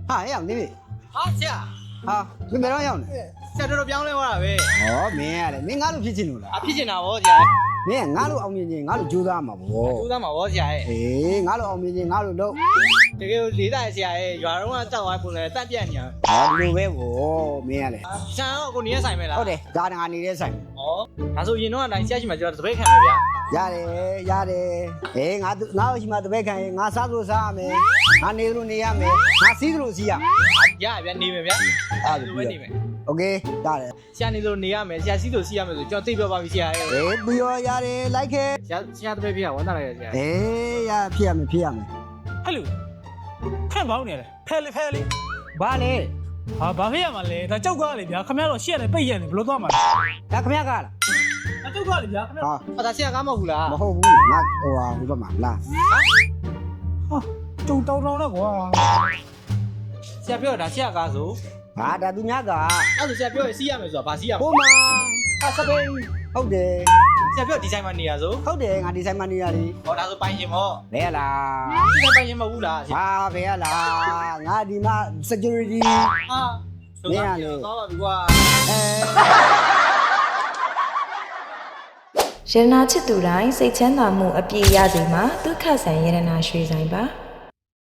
ဟာရအောင်နေပြီ ဟာဆရာ ဟာမင်းဘယ်တော့ရောက်နေ ဆရာတော်ပြောင်းလဲသွားတာပဲ ဟောမင်းရတယ်မင်းငါ့လိုဖြစ်ချင်လို့လား အဖြစ်ချင်တာဗောဆရာ မင်းငါ့လိုအောင်မြင်ခြင်းငါ့လိုကြိုးစားမှာဗော ကျိုးသားမှာဗောဆရာရဲ့ အေးငါ့လိုအောင်မြင်ခြင်းငါ့လိုလုပ် တကယ်ကိုလေးသားရဲ့ဆရာရဲ့ရွာတော့ကတောက်သွားပုံလဲတက်ပြတ်ညာ ဟာဒီလိုပဲဗောမင်းရတယ် ဆရာတော့ကိုနေရဆိုင်မဲ့လား ဟုတ်တယ်ဒါငါနေတဲ့ဆိုင် ဩဒါဆိုရင်တော့အတိုင်းဆရာရှိမှကျွန်တော်တပည့်ခံမယ်ဗျာ ရတယ်အေးငါ့ရှိမှတပည့်ခံရင်ငါစားလို့စားရမယ်ငါနေလို့နေရမယ်ငါစီးလို့စီးရမယ် ရဗျာနေမယ်ဗျာ အဲ့ ဒီ ဒါ လိုပဲ ပဲ နေမယ် โอเคရတယ် ဆရာနေလို့နေရမယ်ဆရာစီးလို့စီးရမယ်ဆိုကျွန်တော်သိပြောပါပြီဆရာရဲ့ အေးပြီးရောရတယ်လိုက်ခဲ့ ဆရာတပည့်ပြဝမ်းသာလိုက်ရဆရာ အေးရဖြစ်ရမယ်ဖြစ်ရမယ် အဲ့လိုခန့်ပေါင်းနေတယ်ဖဲလေ ဘာလဲ ဟာဘာဖြစ်ရမှာလဲဒါကြောက်ကားလေဗျာခမရတော့ရှက်ရတယ်ပိတ်ရတယ်ဘယ်လိုသွားမှာလဲ ဒါခမရကားလား ဒါကြောက်ကားလေဗျာခမရ ဟာ ဟာဒါဆရာကားမဟုတ်ဘူးလား မဟုတ်ဘူးငါဟိုဘက်မှာလာ ဟာတုံတောင်းနဲ့ကွာ ဆရာပြောတာဆရာကားဆို ဟာဒါသူများက အဲ့ဆိုဆရာပြောရင်စီးရမယ်ဆိုတာဘာစီးရမလဲ ဟိုမှာအစပိန်ဟုတ်တယ် ဆရာပြောဒီဆိုင်မှာနေရဆို ဟုတ်တယ်ငါဒီဆိုင်မှာနေရတယ် ဟောဒါဆိုပိုင်ရှင်ဗော ဘယ်ရလား ဒီဆိုင်ပိုင်ရှင်မဟုတ်ဘူးလားဆရာ ဟာဘယ်ရလားငါဒီမှာ security ဟာသွားပါပြီကွာ အဲ ရတနာချစ်သူတိုင်းစိတ်ချမ်းသာမှုအပြည့်ရစေမှာဒုက္ခဆန်ရတနာရွှေဆိုင်ပါ